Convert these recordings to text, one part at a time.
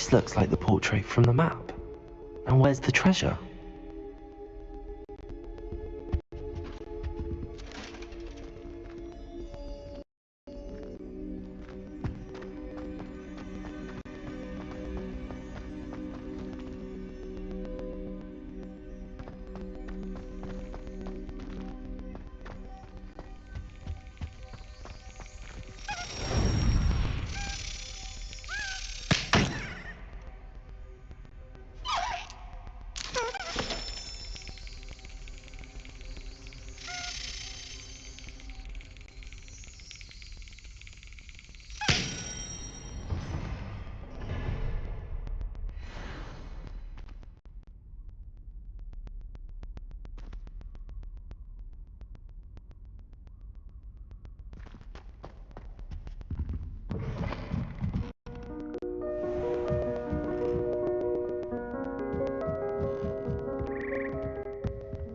This looks like the portrait from the map. And where's the treasure?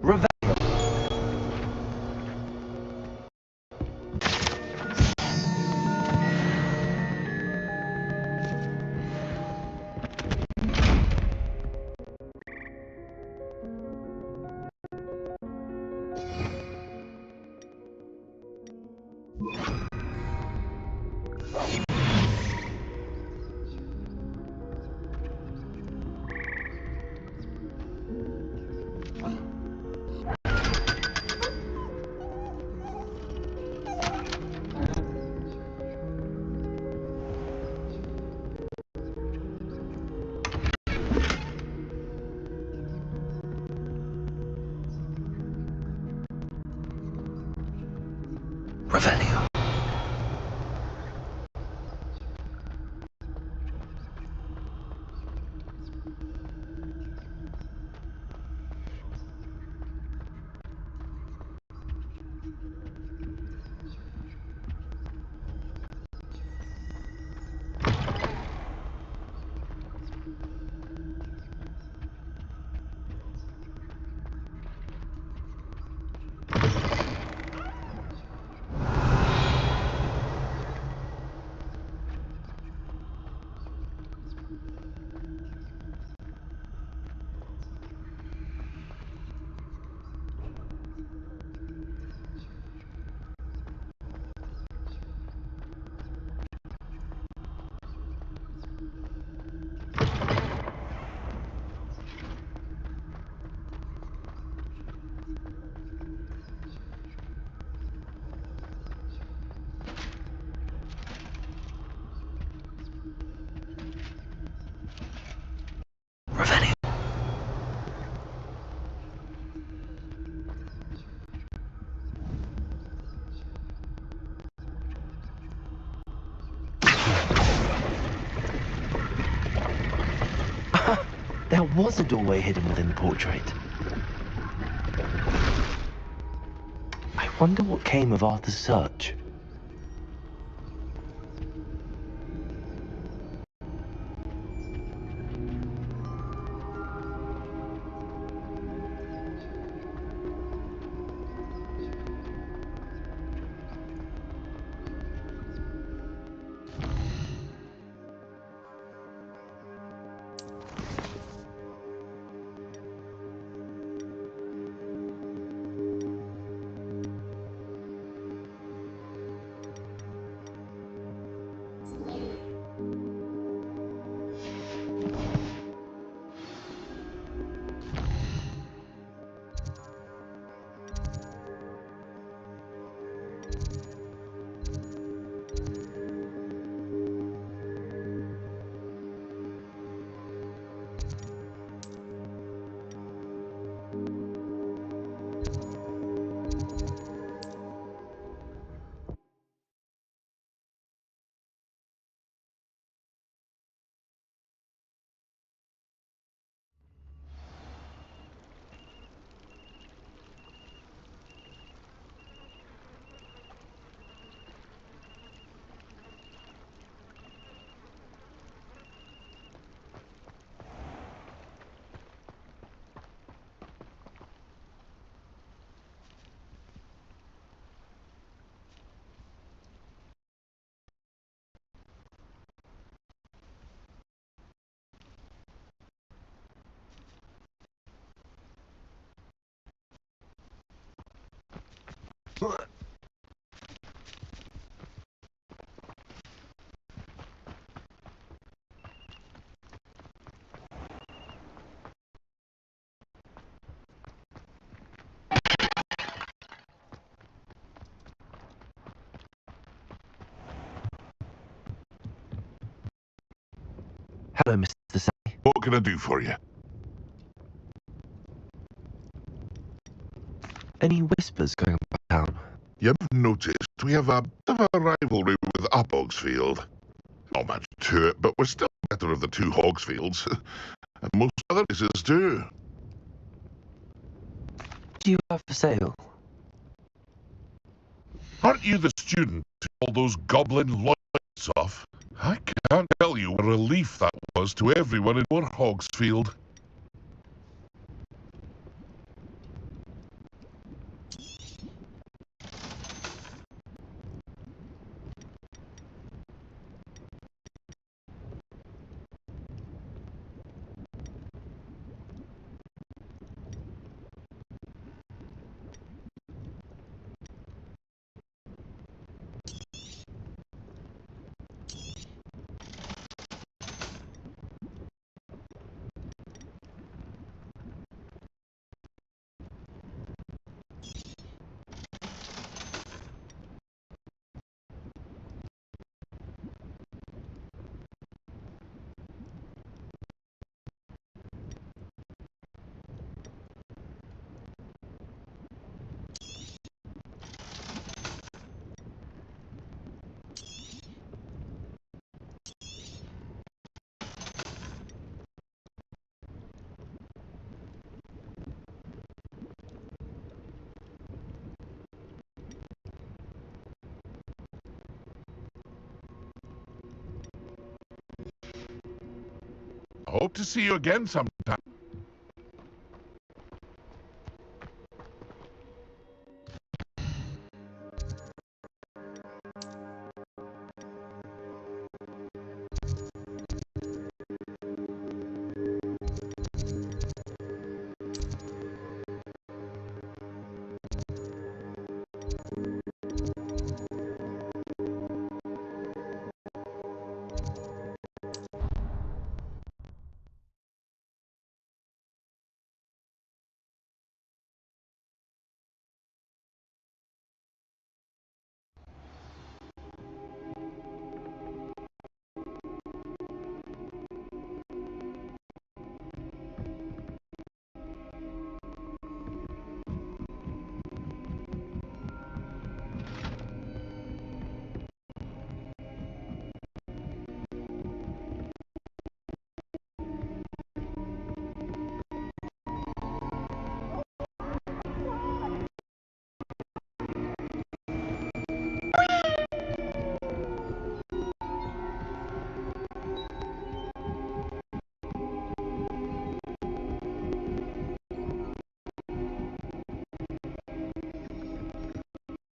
Revelio. There was a doorway hidden within the portrait. I wonder what came of Arthur's search. Hello, Mr. Say. What can I do for you? Any whispers going about town? You have noticed we have a bit of a rivalry with Hogsfield. Not much to it, but we're still better of the two Hogsfields. And most other places too. What do you have for sale? Aren't you the student who all those goblin lights off? I can't tell you what a relief that was to everyone in your Hogsfield. Hope to see you again sometime.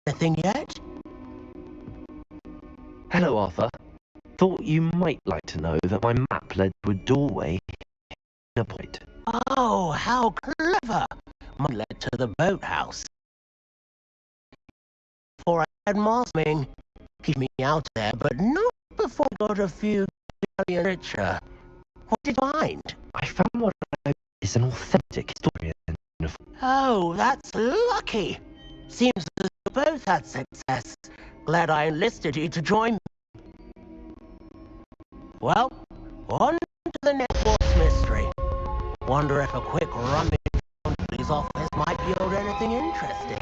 Anything yet? Hello, Arthur. Thought you might like to know that my map led to a doorway in a point. Oh, how clever! Mine led to the boathouse. Before I had Mossming, keep me out there, but not before I got a few richer. What did you find? I found what I is an authentic historian. Oh, that's lucky. Seems as though both had success. Glad I enlisted you to join me. Well, on to the next boss mystery. Wonder if a quick rummage around his office might yield anything interesting.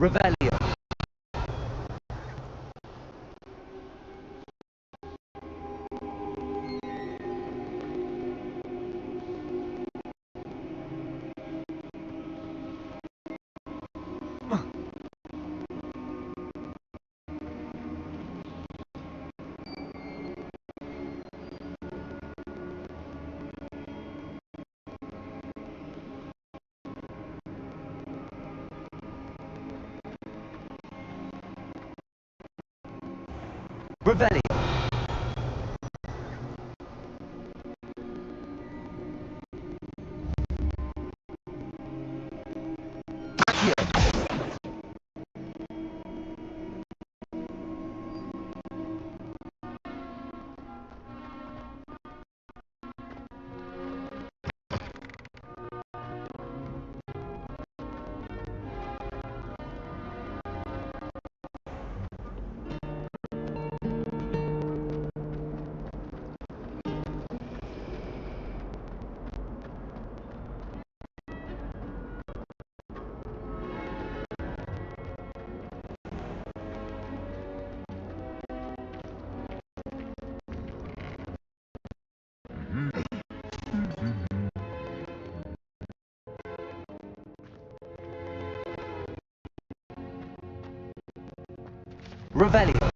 Revelio. Revelio. Revelio.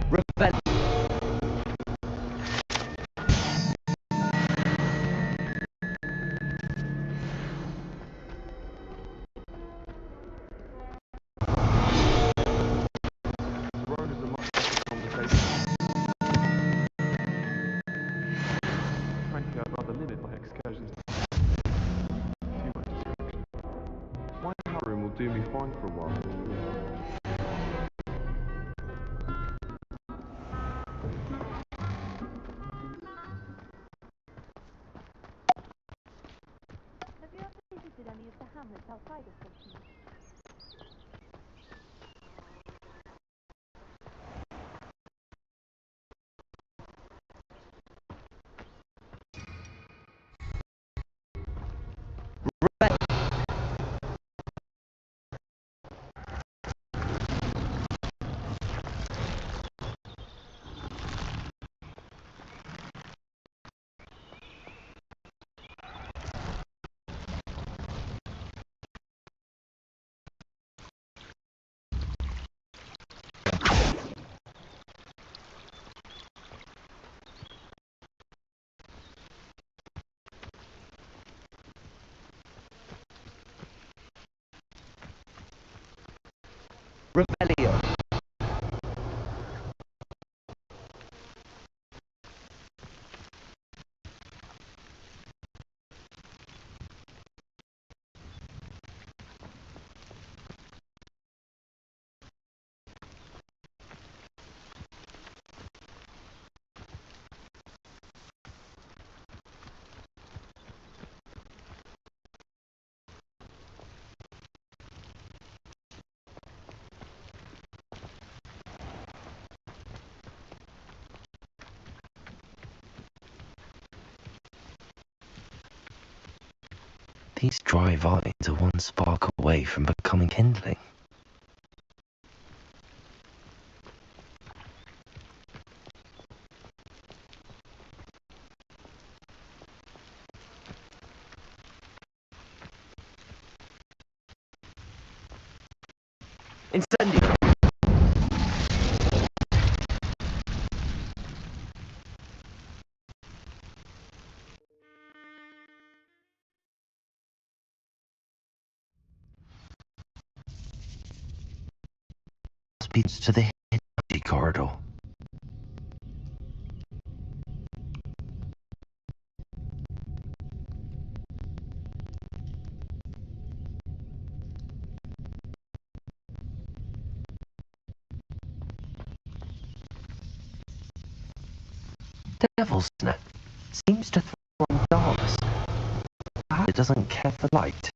Revelio. Rome is a much better conversation. Frankly, I'd rather limit my excursions to too much distraction. My harem will do me fine for a while. Have you ever visited any of the hamlets outside of Portsmouth? Revelio. These dry vines are one spark away from becoming kindling. Incendio! leads to the hidden corridor. Devil's Net seems to throw on darkness. It doesn't care for light.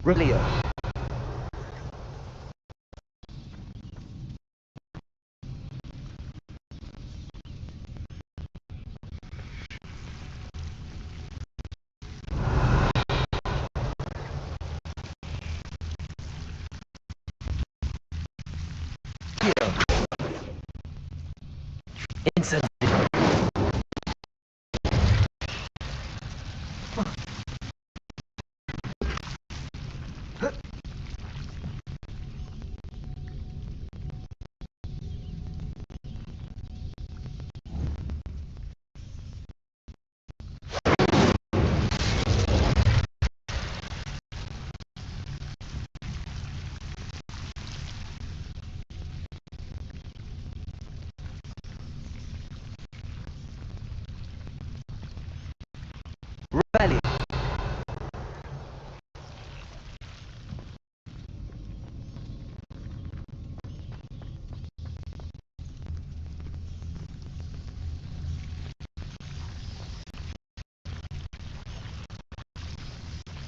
Relio. Incendiary. Rebellion.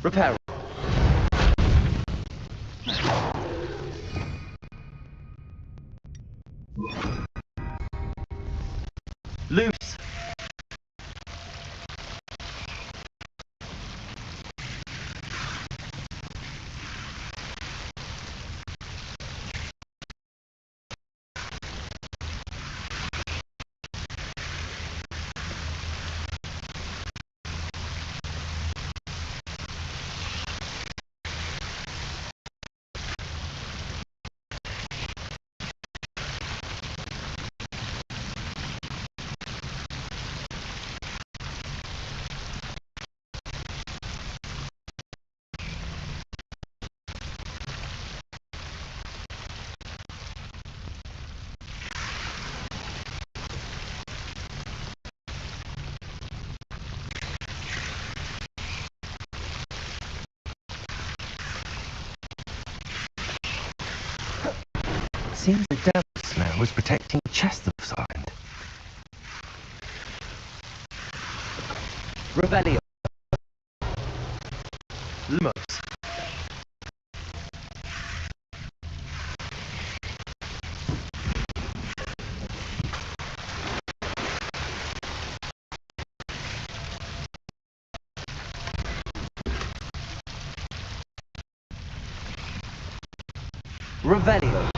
Repair. Loose. seems the devil smell was protecting the chest of side. Revelio. Lumos. Revelio.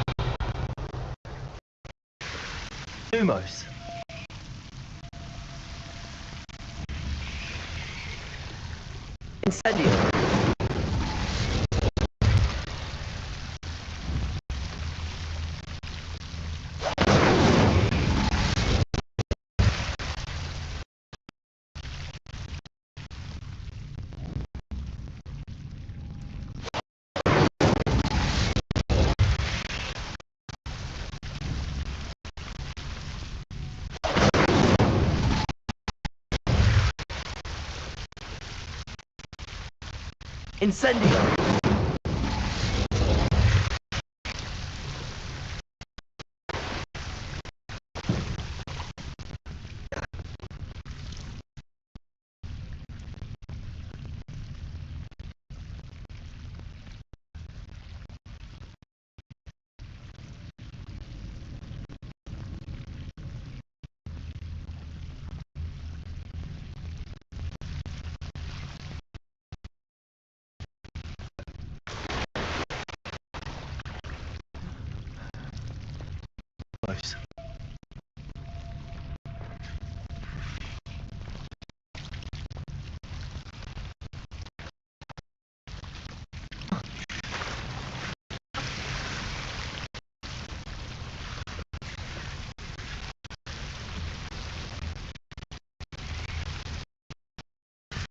Lumos. Incendio. Incendio. Lumos.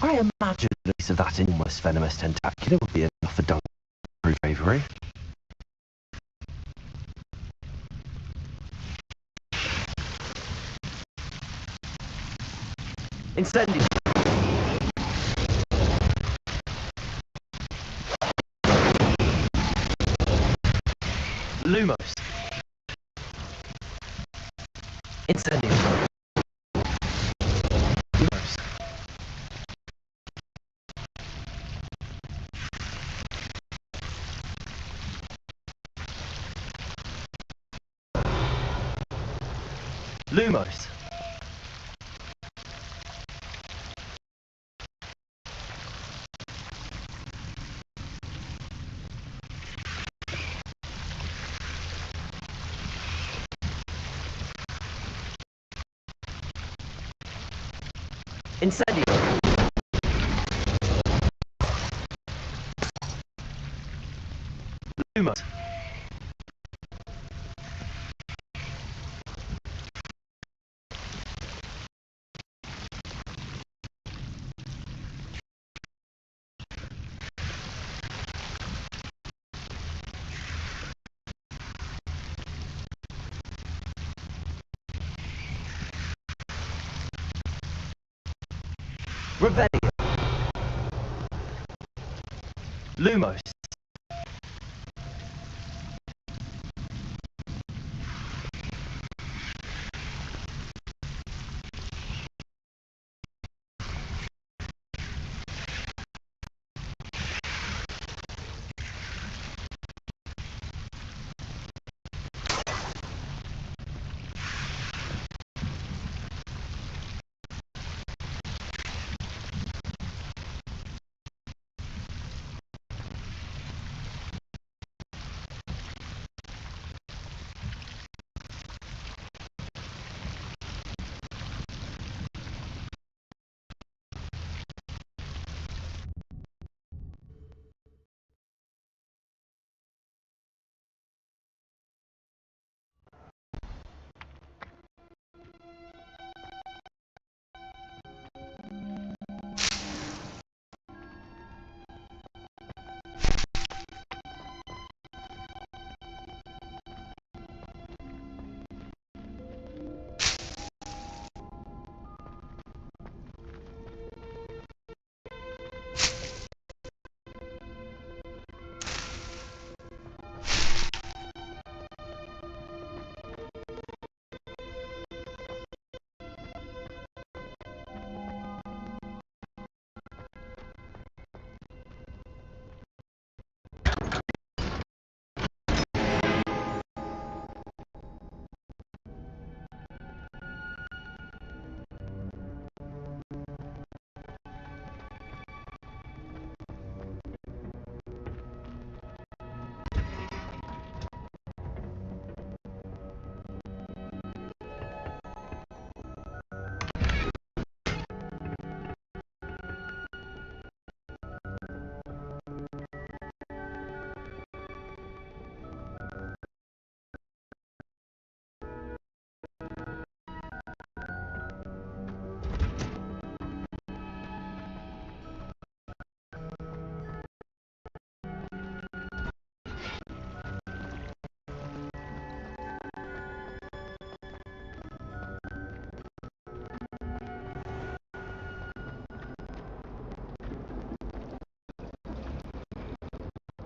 I imagine the use of that enormous venomous tentacular would be enough for Duncan to prove bravery. Incendio. Lumos. Incendio. Lumos. Lumos. Incendio. Lumos. Revelio. Lumos.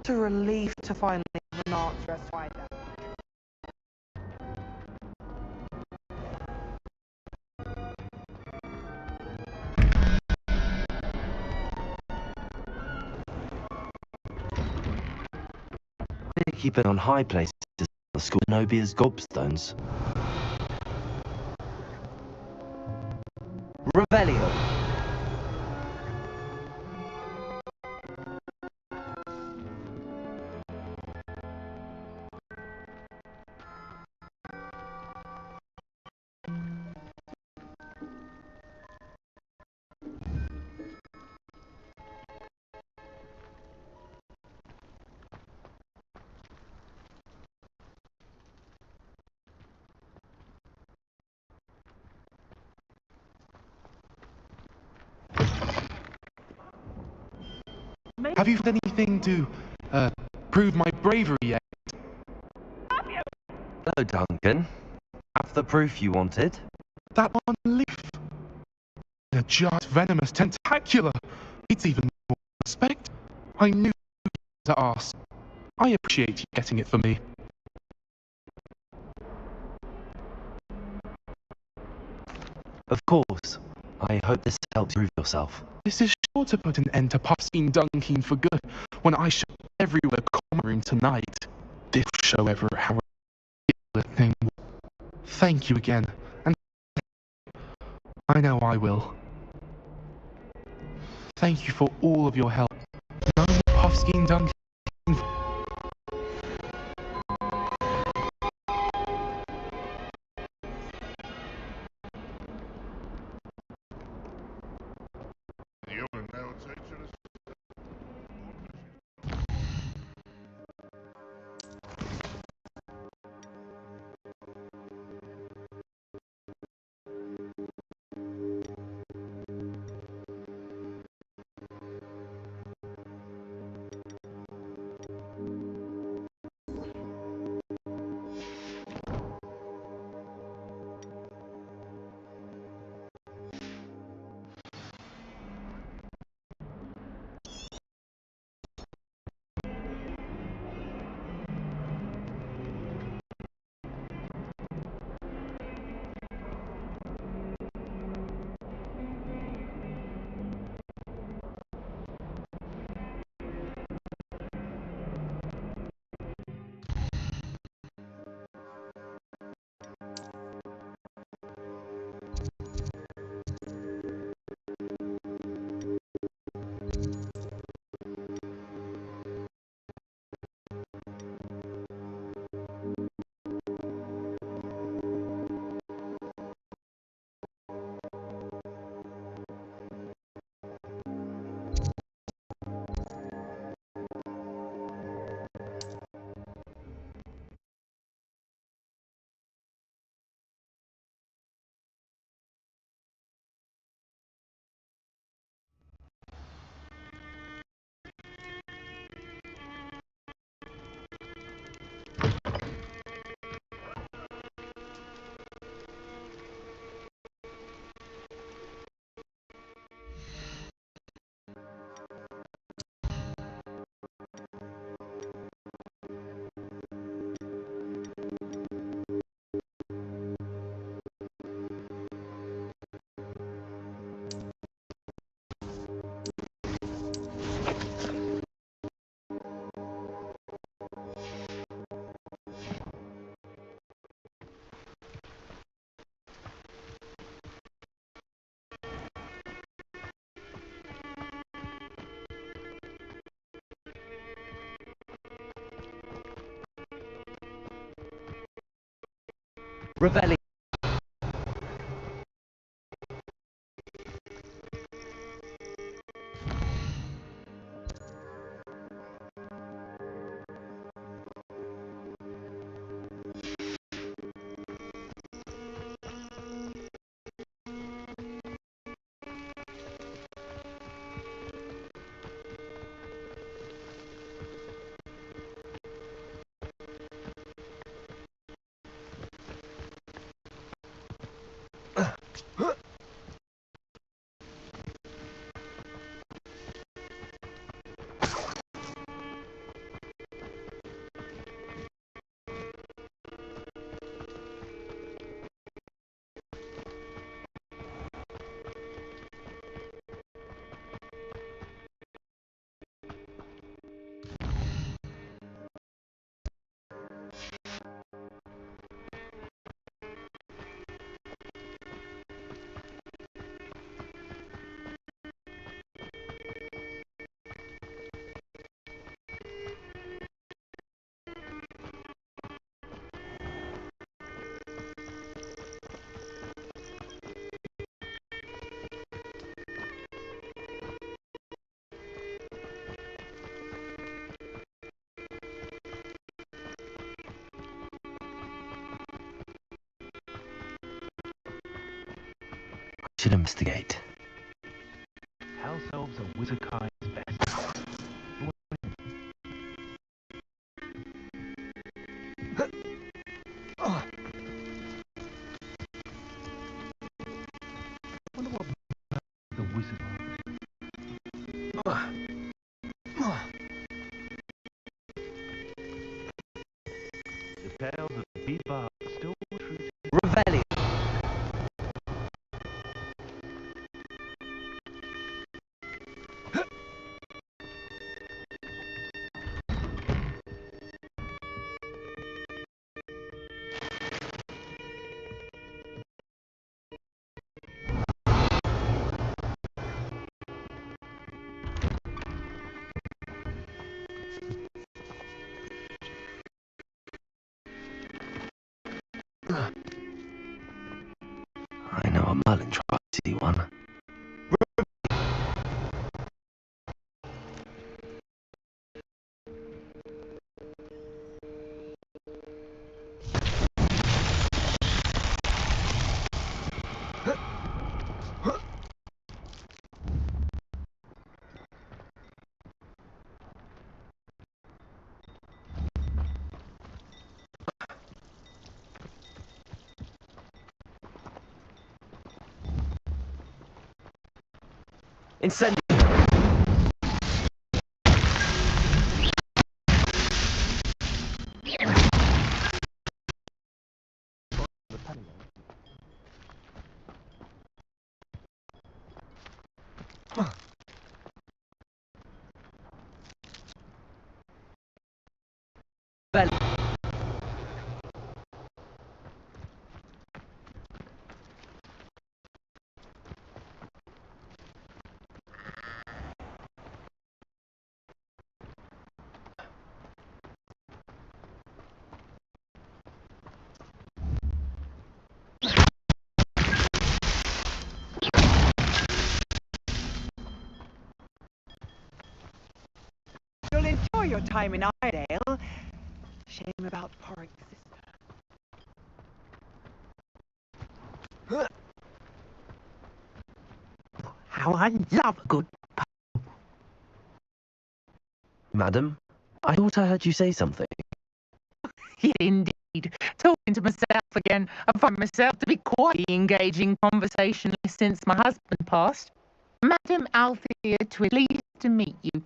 What a relief to finally have an answer as to why that. They keep it on high places. The school Nobia's gobstones. Revelio. Have you found anything to prove my bravery yet? Hello, Duncan. Have the proof you wanted? That one leaf. A giant venomous tentacular. It's even more respect. I knew to ask. I appreciate you getting it for me. Of course. I hope this helps prove yourself. This is sure to put an end to Puffskein Dunking for good when I show everywhere common room tonight. This will show everyone how ridiculous the thing was. Thank you again, and I know I will. Thank you for all of your help. No more Puffskein Dunking. You are now attention. Revelio. should investigate. House elves are wizard kind's best. Wonder what the wizard. The tales of Biba are still true. Revelio. I know a Merlin tried to see one. Incendio. You'll enjoy your time in Iredale. Shame about Porrick's sister. How I love a good Madam, I thought I heard you say something. Indeed. Talking to myself again, I find myself to be quite engaging conversationalist since my husband passed. Madam Althea, pleased to meet you.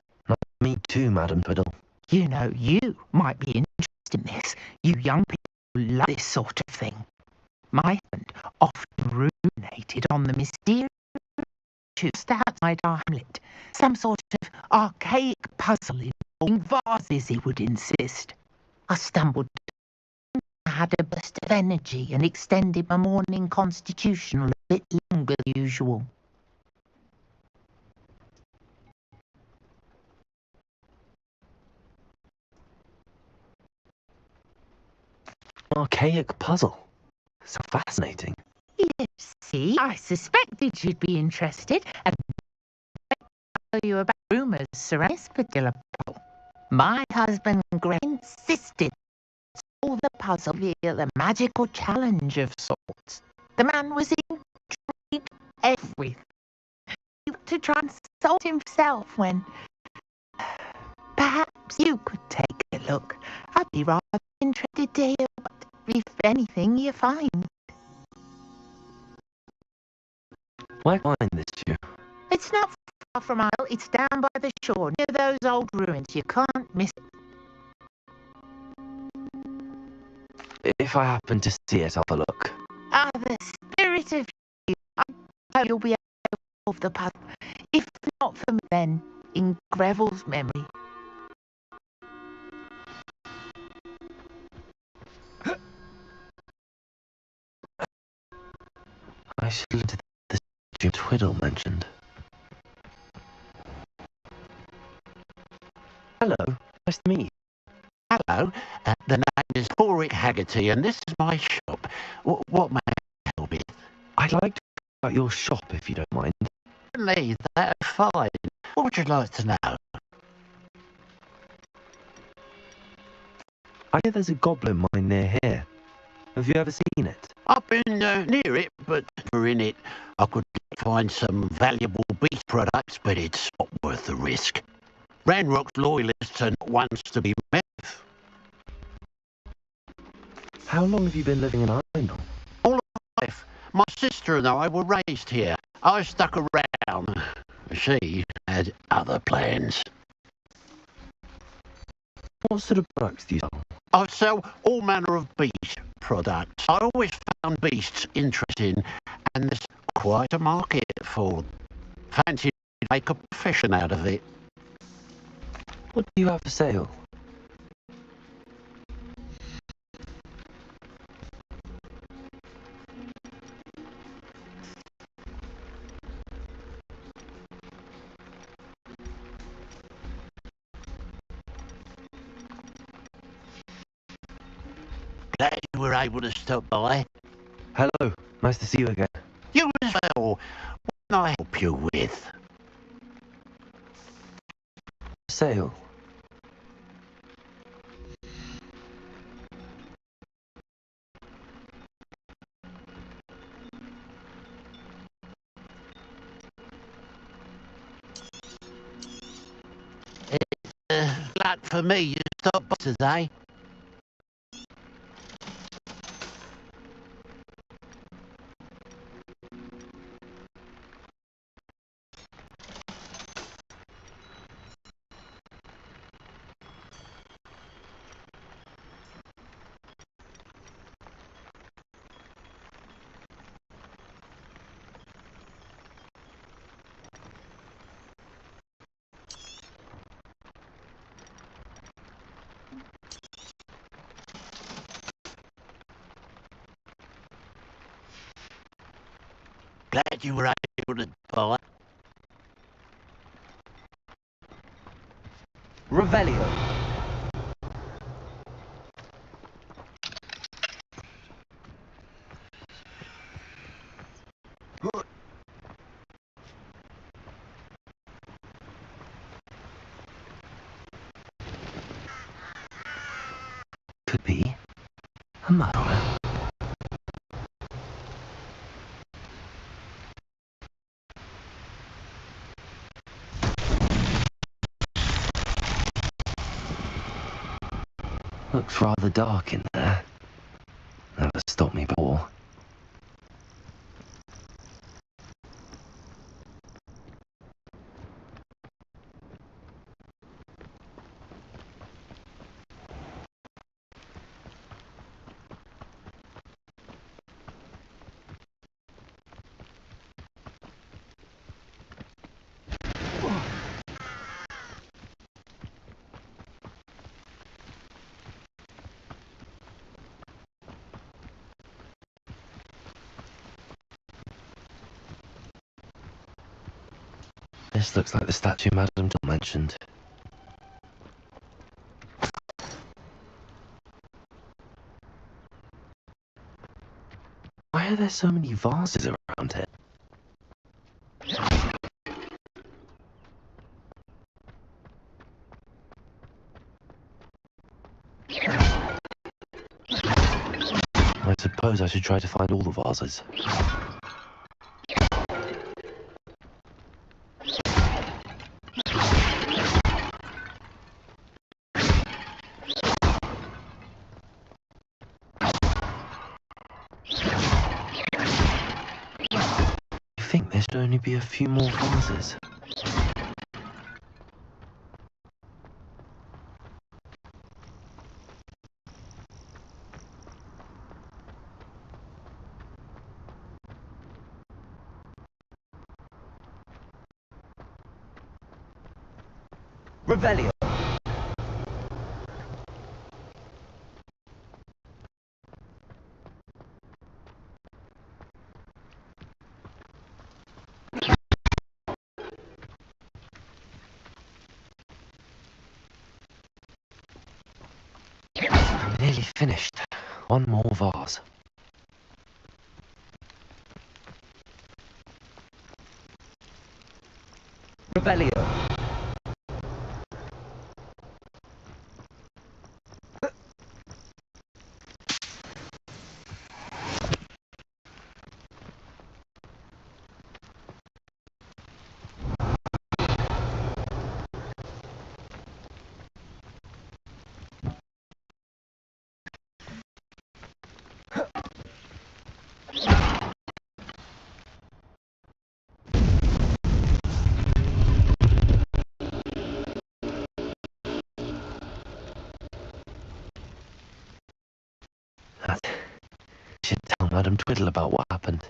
Me too, Madam Twiddle. You know, you might be interested in this. You young people love this sort of thing. My husband often ruminated on the mysterious just outside our hamlet. Some sort of archaic puzzle involving vases, he would insist. I stumbled. I had a burst of energy and extended my morning constitutional a bit longer than usual. Archaic puzzle. So fascinating. Yes, see, I suspected you'd be interested, and I'll tell you about rumours surrounding this particular puzzle. My husband Gray insisted all the puzzle reveal a magical challenge of sorts. The man was intrigued everything. He wanted to try and solve himself when perhaps you could take a look. I'd be rather interested to hear what, if anything, you find. Why find this to you? It's not far from Isle. It's down by the shore, near those old ruins. You can't miss it. If I happen to see it, I'll have a look. Ah, the spirit of you. I know you'll be able to solve the puzzle. If not for me, then in Greville's memory. I should look at the Jim Twiddle mentioned. Hello, nice to meet you. Hello, the name is Porrick Haggerty, and this is my shop. What may I help with? I'd like to know about your shop, if you don't mind. Certainly, that's fine. What would you like to know? I hear there's a goblin mine near here. Have you ever seen it? I've been near it, but never in it. I could find some valuable beast products, but it's not worth the risk. Ranrock's loyalists are not ones to be met with. How long have you been living in Arundel? All of my life, my sister and I were raised here. I stuck around. She had other plans. What sort of products do you sell? I sell all manner of beast products. I always found beasts interesting, and there's quite a market for them. Fancy make a profession out of it. What do you have for sale? Glad you were able to stop by. Hello, nice to see you again. You as well. What can I help you with? Sale. Luck for me, you stopped by today. Glad you were able to buy. Revelio. Could be a murderer. Looks rather dark in there. Never stopped me before. This looks like the statue Madame Doll mentioned. Why are there so many vases around here? I suppose I should try to find all the vases. I think there should only be a few more vases. Revelio. I'm nearly finished. One more vase. Revelio. Madam Twiddle about what happened.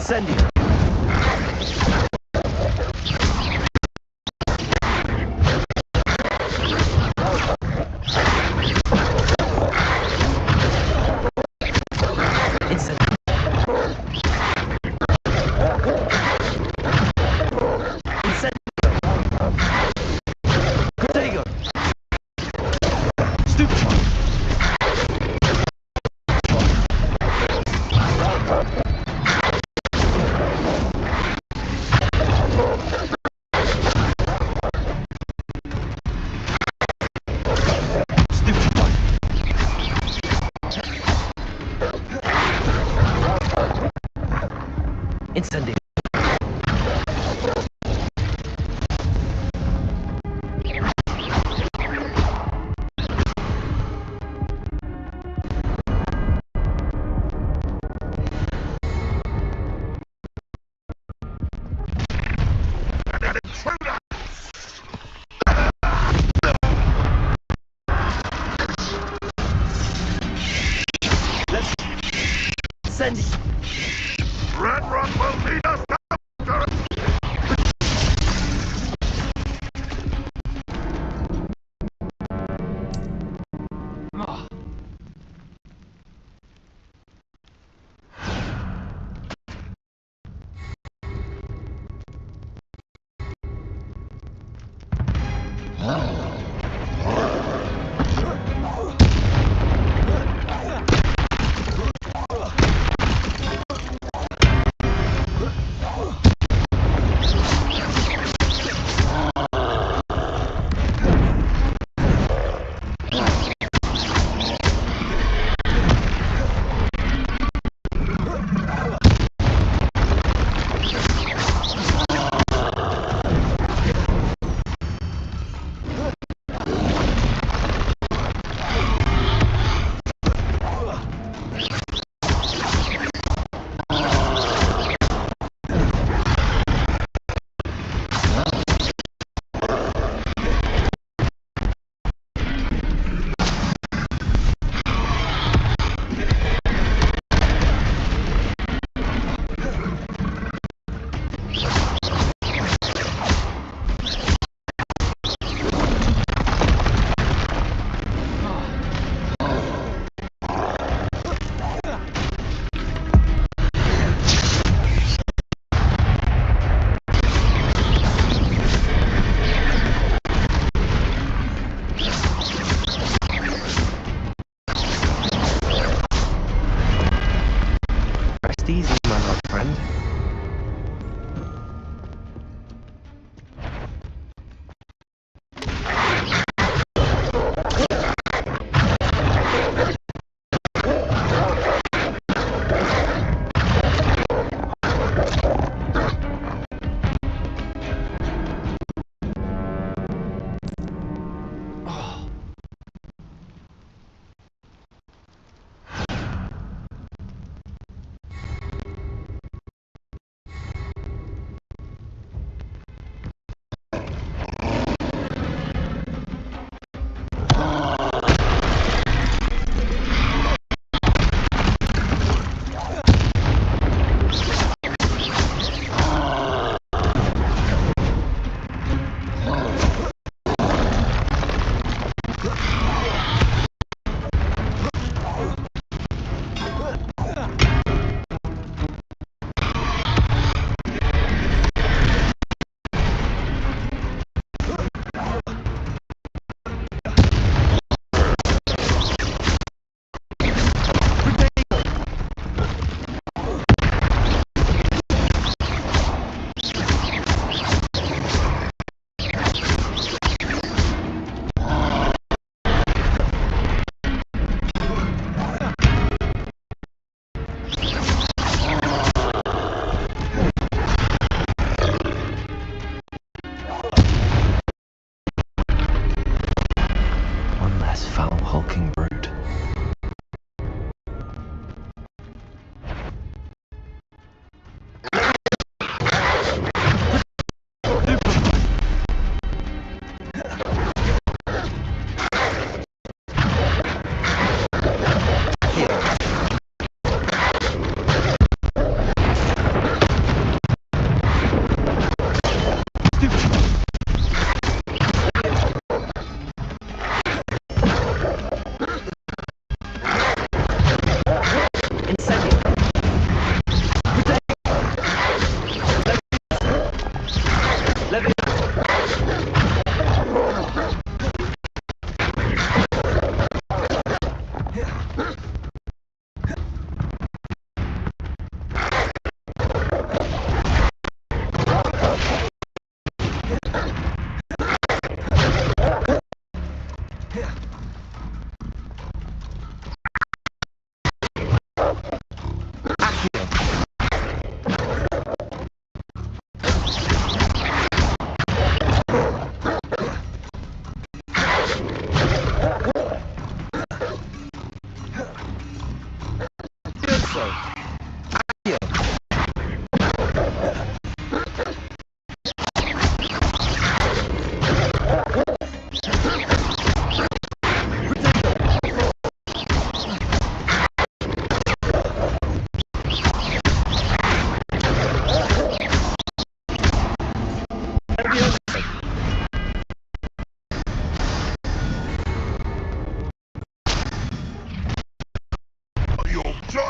Incendio. goblins! Red Rock will lead us after it! Rest easy, my old friend. One less foul, hulking brute.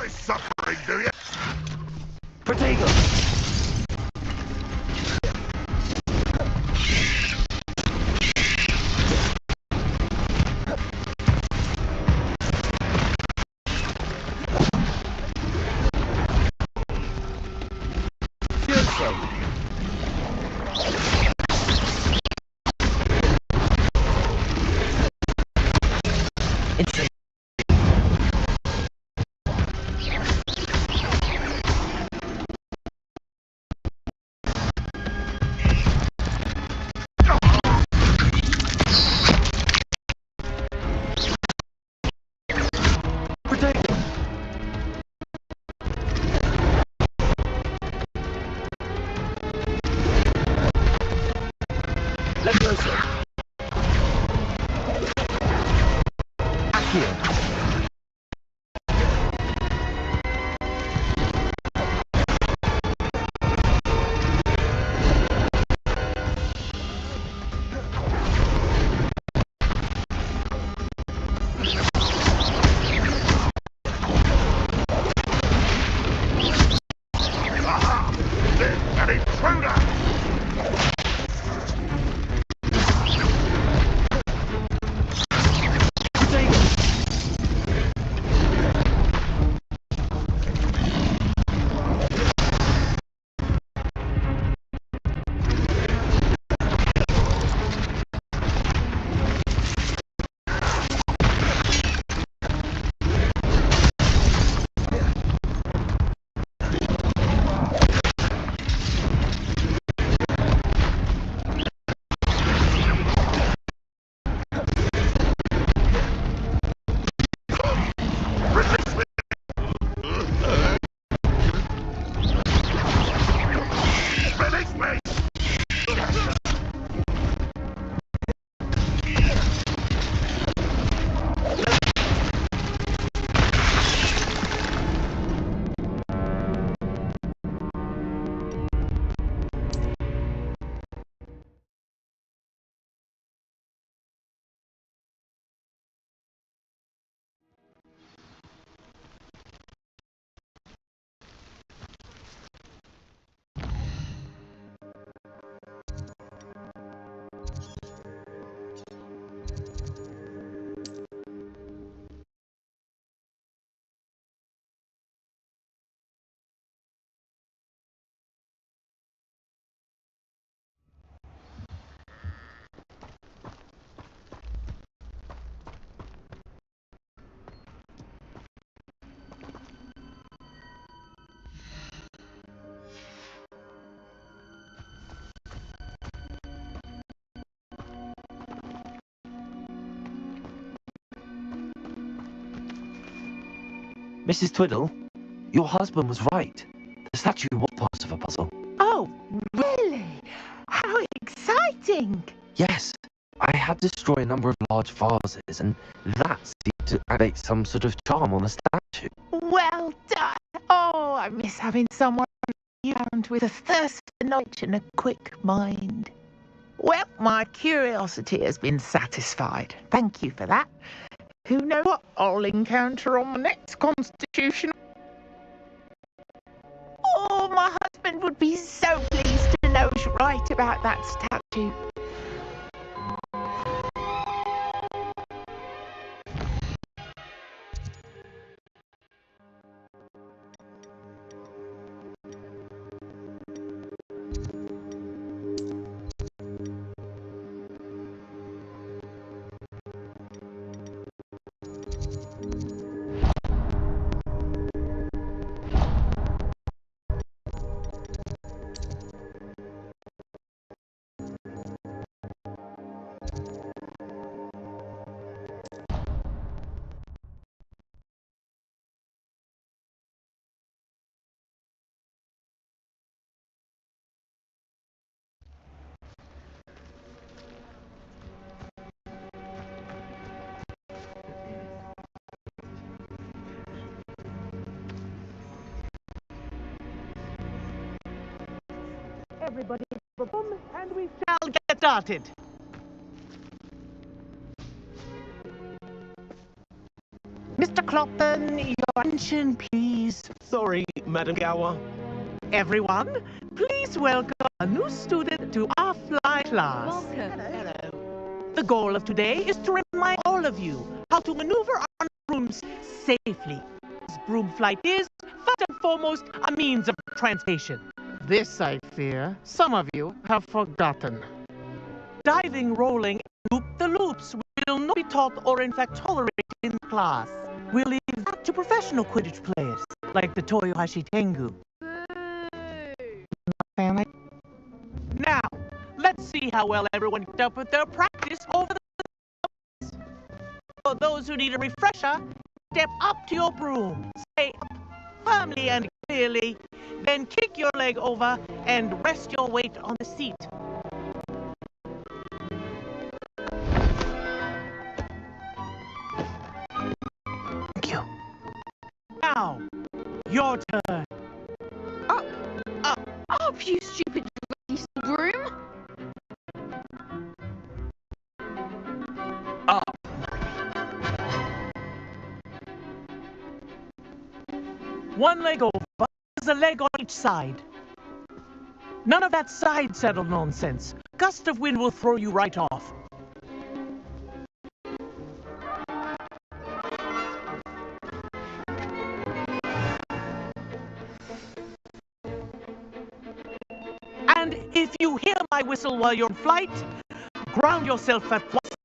my suffering, do you? Protego! Mrs. Twiddle, your husband was right. The statue was part of a puzzle. Oh, really? How exciting! Yes, I had to destroy a number of large vases, and that seemed to activate some sort of charm on the statue. Well done. Oh, I miss having someone around with a thirst for knowledge and a quick mind. Well, my curiosity has been satisfied. Thank you for that. Who knows what I'll encounter on the next constitution? Oh, my husband would be so pleased to know he's right about that statue. Everybody, and we shall get started. Mr. Clopton, your attention, please. please. Sorry, Madam Gower. Everyone, please welcome a new student to our fly class. Welcome. Hello. The goal of today is to remind all of you how to maneuver on brooms safely. Broom flight is, first and foremost, a means of transportation. This, I fear, some of you have forgotten. Diving, rolling, and loop-the-loops will not be taught or in fact tolerated in class. We'll leave that to professional Quidditch players, like the Toyohashi Tengu. Now, let's see how well everyone kept up with their practice over the... For those who need a refresher, step up to your broom, stay up firmly and clearly, then kick your leg over and rest your weight on the seat. Thank you. Now, your turn. Up, you stupid broom! One leg over, there's a leg on each side. None of that side saddle nonsense. Gust of wind will throw you right off. And if you hear my whistle while you're in flight, ground yourself at once.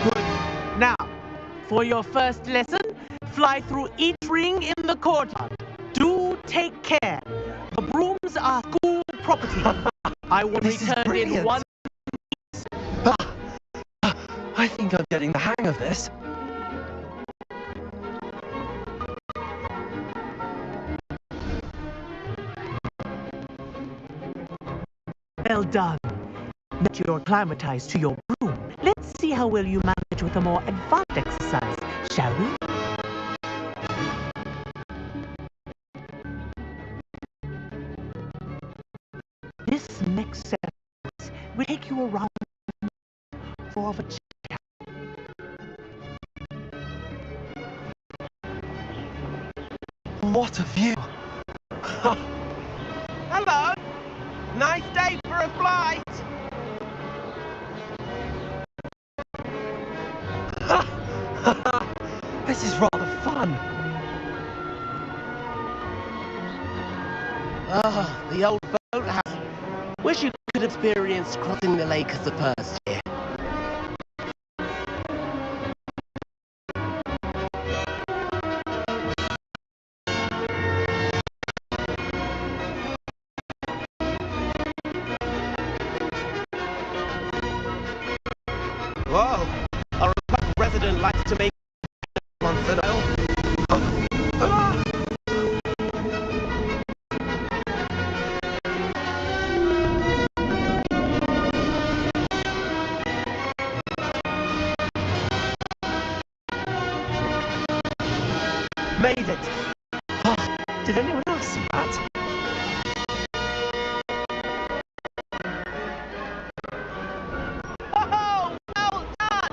Good. Now, for your first lesson, fly through each ring in the courtyard. Do take care. The brooms are school property. I will return in 1 minute. I think I'm getting the hang of this. Well done. Now that you're acclimatized to your broom, let's see how well you manage with a more advanced exercise, shall we? This next set will take you around for a chat. What a view! Hello. Nice day for a flight. This is rather fun. Ah, the old boathouse. Wish you could experience crossing the lake as the first year. Whoa, our resident likes to make once in a while. Made it! Oh, did anyone else see that? Oh, well done!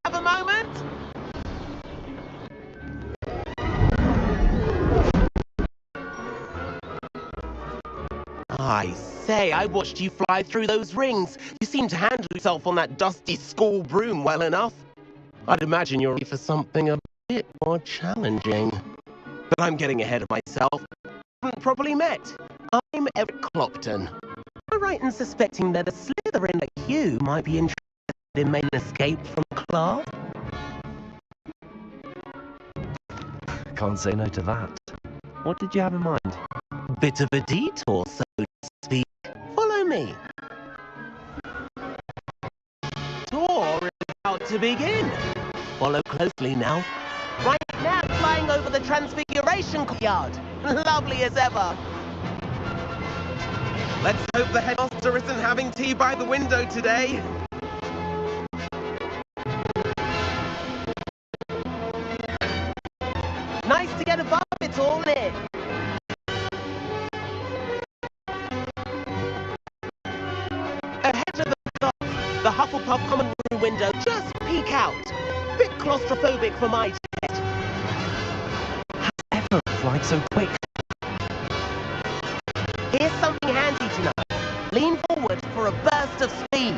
Have a moment? I say, I watched you fly through those rings. You seem to handle yourself on that dusty school broom well enough. I'd imagine you're ready for something a bit more challenging. But I'm getting ahead of myself. Haven't properly met. I'm Eric Clopton. Am I right in suspecting that a Slytherin like you might be interested in making an escape from class? Can't say no to that. What did you have in mind? Bit of a detour, so to speak. Follow me. Tour is about to begin. Follow closely now. Right now, flying over the Transfiguration Courtyard. Lovely as ever. Let's hope the headmaster isn't having tea by the window today. Nice to get above it all, Nick. Ahead of the Hufflepuff common room window, just peek out. Bit close. claustrophobic for my taste. Ever flying so quick? Here's something handy to know. Lean forward for a burst of speed.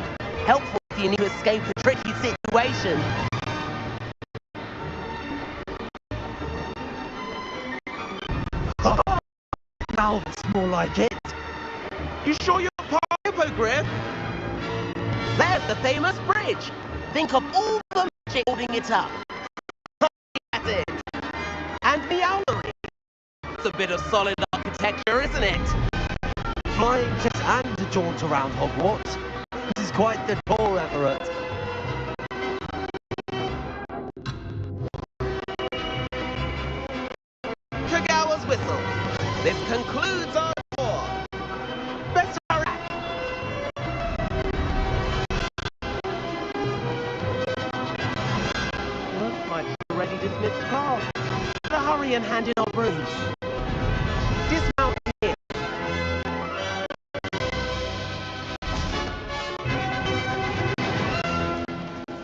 Helpful if you need to escape a tricky situation. Now it's more like it. You sure you're a hippogriff? There's the famous bridge. Think of all the magic holding it up. That's it. And the owlery. It's a bit of solid architecture, isn't it? Flying just and a jaunt around Hogwarts. This is quite the tour effort. Kagawa's whistle. This concludes our tour. Best hurry. Looks like we've already dismissed class. Better hurry and hand in our brooms. Dismount here.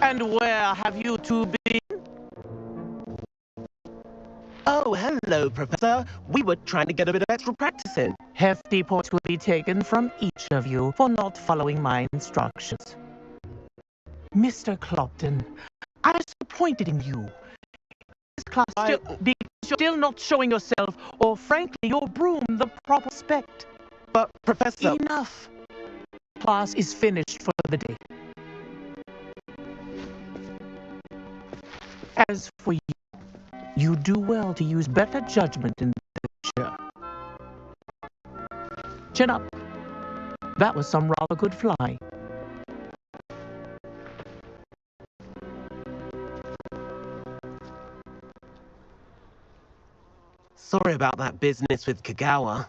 And where have you two been? Oh, hello, Professor. We were trying to get a bit of extra practice in. Hefty points will be taken from each of you for not following my instructions. Mr. Clopton, I was disappointed in you. This class because you're still not showing yourself, or frankly, your broom the proper respect. But, Professor... Enough. Class is finished for the day. As for you, you do well to use better judgment in the future. Chin up. That was some rather good fly. Sorry about that business with Kagawa,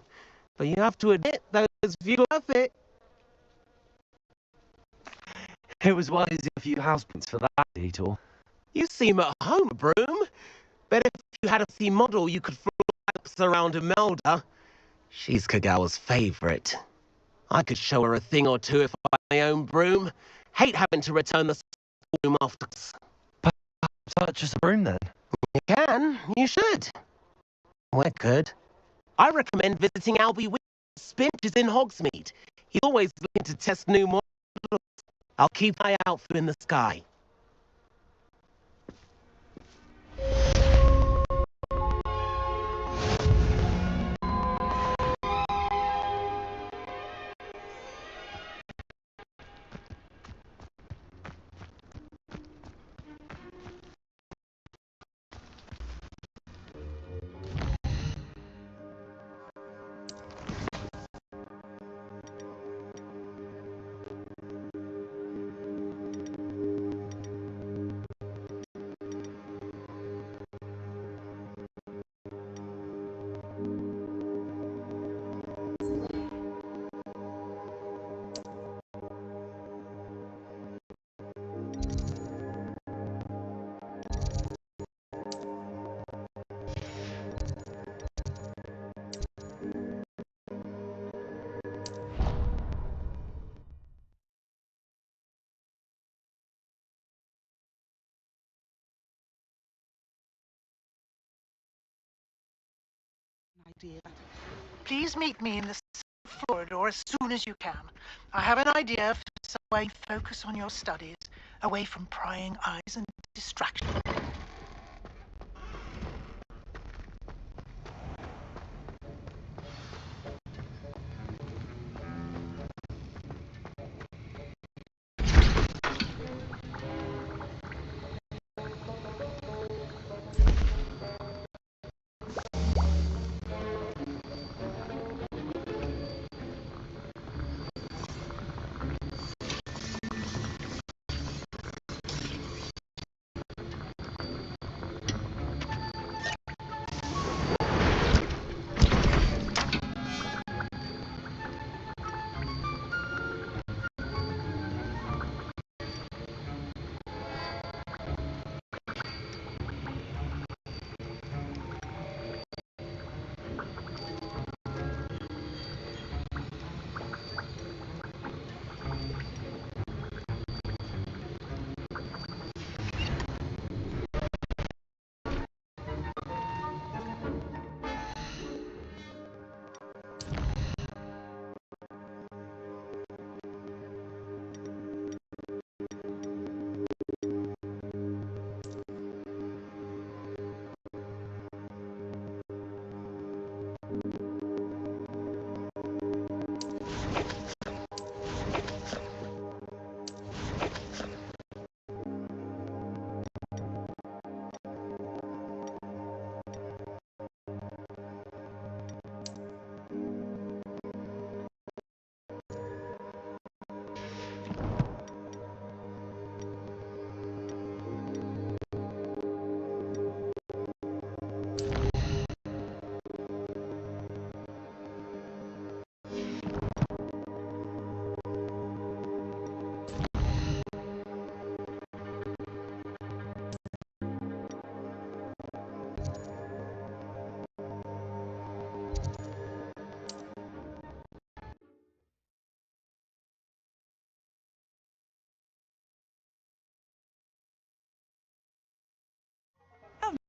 but you have to admit those views were worth it. It was wise a few house points for that detour. You seem at home, Broom. Bet if you had a C model, you could fly laps around Imelda. She's Kagawa's favorite. I could show her a thing or two if I had my own broom. Hate having to return the broom afterwards. Perhaps purchase a broom then? You can. You should. We're good. I recommend visiting Albie Spinches in Hogsmeade. He's always looking to test new models. I'll keep an eye out for you in the sky. Idea. Please meet me in the floor door as soon as you can. I have an idea for some way to focus on your studies, away from prying eyes and distraction.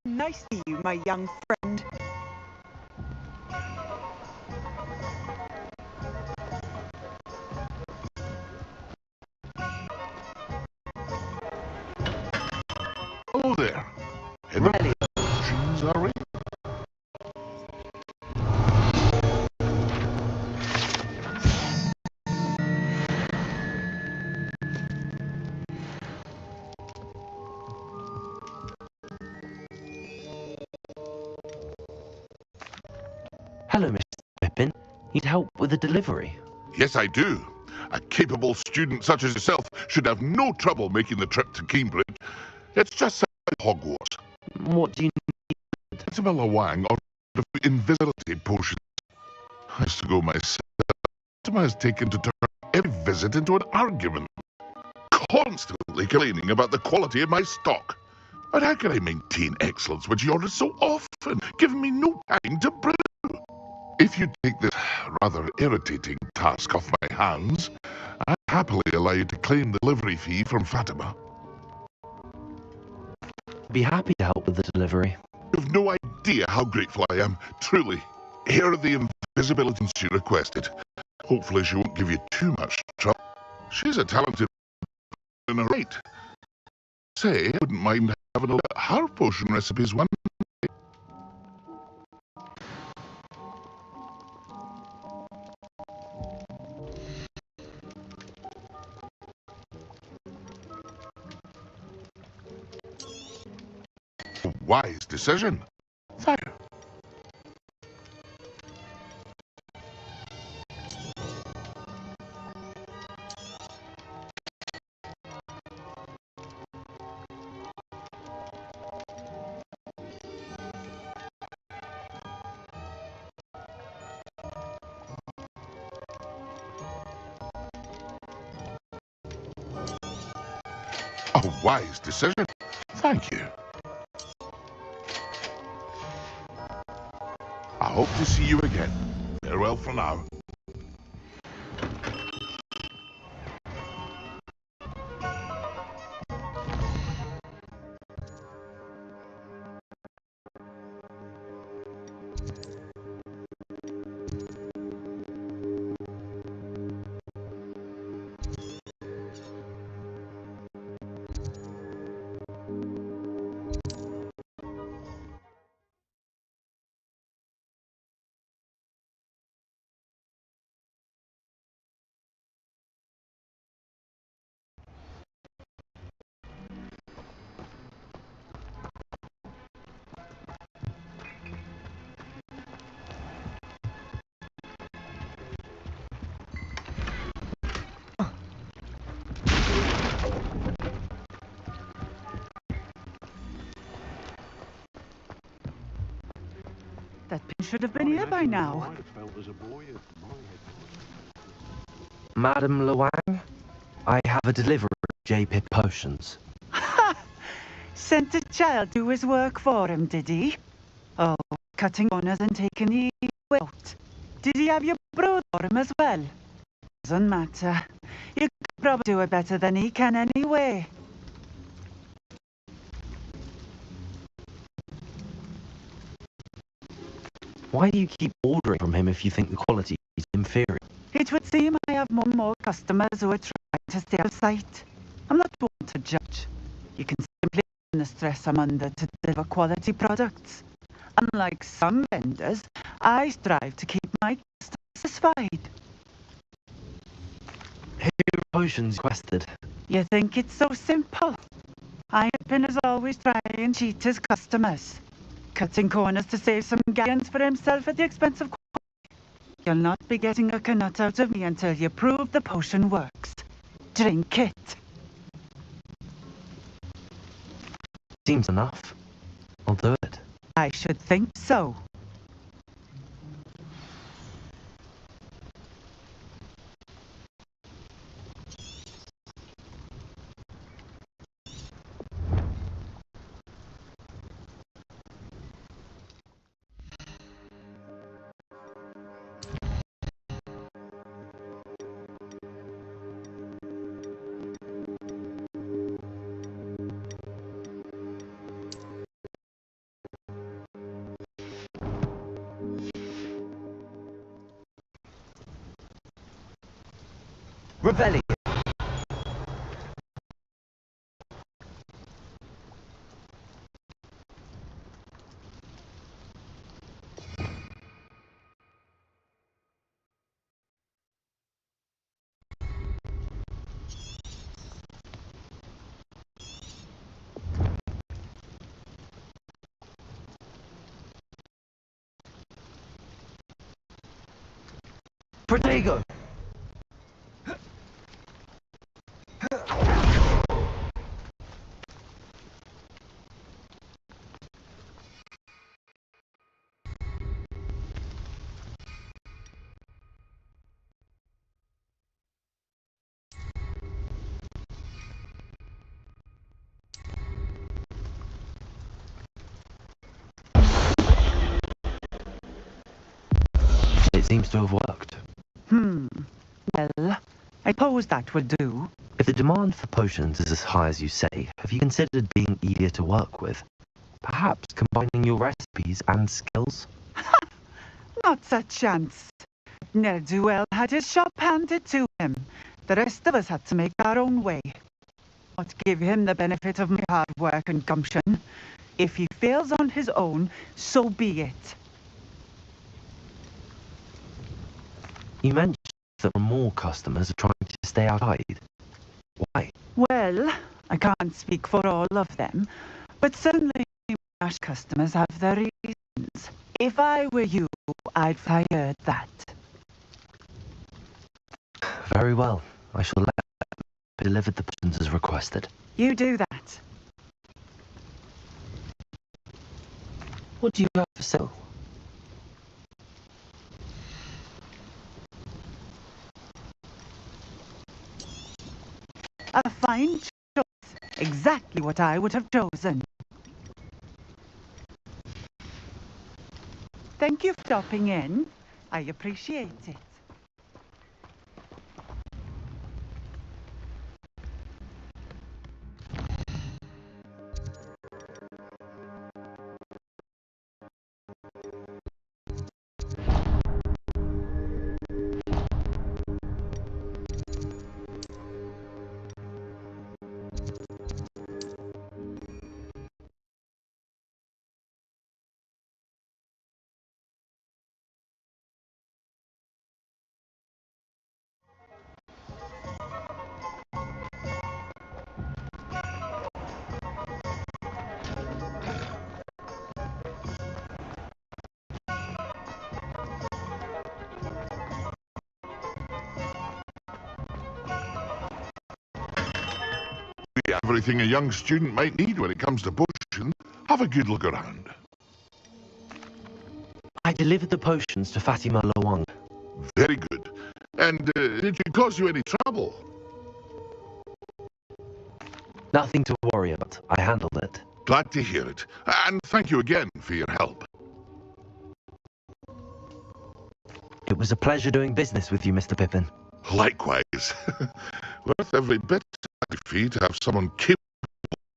Nice to you, my young friend. Hello there. In the potions, are we? Hello, Mr. Pippin. Need help with a delivery? Yes, I do. A capable student such as yourself should have no trouble making the trip to Cambridge. It's just outside Hogwarts. What do you need? Isabella Wang ordered a few invisibility potions. I used to go myself. Fatima has taken to turn every visit into an argument, constantly complaining about the quality of my stock. But how can I maintain excellence when she orders so often, giving me no time to brew? If you take this rather irritating task off my hands, I'd happily allow you to claim the delivery fee from Fatima. Be happy to help with the delivery. You have no idea how grateful I am, truly. Here are the invisibility she requested. Hopefully she won't give you too much trouble. She's a talented in her right. Say, I wouldn't mind having a look at her potion recipes one day. A wise decision. Thank you. A wise decision. Thank you. I hope to see you again. Farewell for now. That pin should have been here by now. Madam Luang, I have a delivery of J-Pip potions. Ha! Sent a child to do his work for him, did he? Oh, cutting corners and taking the out. Did he have you brewed for him as well? Doesn't matter. You could probably do it better than he can anyway. Why do you keep ordering from him if you think the quality is inferior? It would seem I have more and more customers who are trying to stay out of sight. I'm not one to judge. You can simply imagine the stress I'm under to deliver quality products. Unlike some vendors, I strive to keep my customers satisfied. Who potions requested? You think it's so simple? Iron is always trying to cheat his customers, cutting corners to save some gains for himself at the expense of quality. You'll not be getting a nut out of me until you prove the potion works. Drink it. Seems enough. I'll do it. I should think so. Revelio. Protego! It seems to have worked. Well, I suppose that would do. If the demand for potions is as high as you say, have you considered being easier to work with? Perhaps combining your recipes and skills? Not a chance. Ne'er-do-well had his shop handed to him. The rest of us had to make our own way. Not give him the benefit of my hard work and gumption. If he fails on his own, so be it. You mentioned that more customers are trying to stay outside. Why? Well, I can't speak for all of them, but certainly Ash customers have their reasons. If I were you, I'd fired that. Very well. I shall let them be delivered the potions as requested. You do that. What do you have for sale? A fine choice. Exactly what I would have chosen. Thank you for stopping in. I appreciate it. Everything a young student might need when it comes to potions. Have a good look around. I delivered the potions to Fatima Lawang. Very good. And did it cause you any trouble? Nothing to worry about. I handled it. Glad to hear it. And thank you again for your help. It was a pleasure doing business with you, Mr. Pippin. Likewise. Worth every bit of fee to have someone keep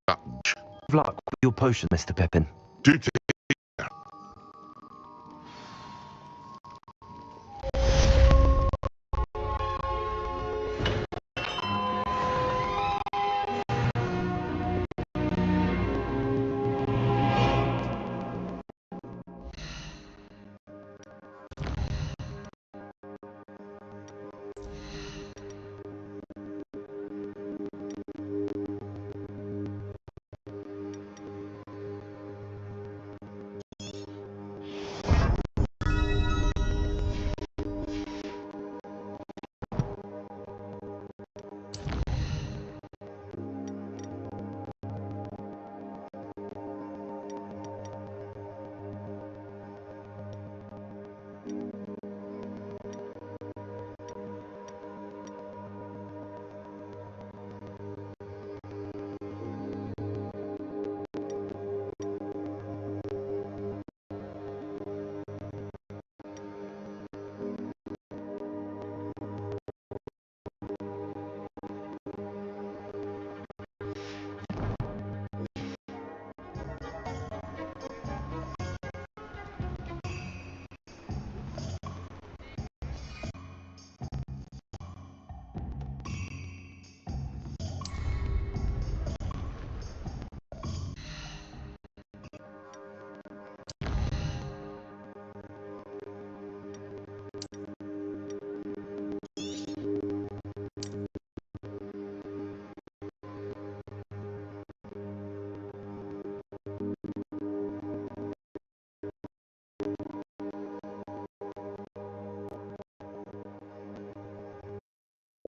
that much. Good luck with your potion, Mr. Pippin.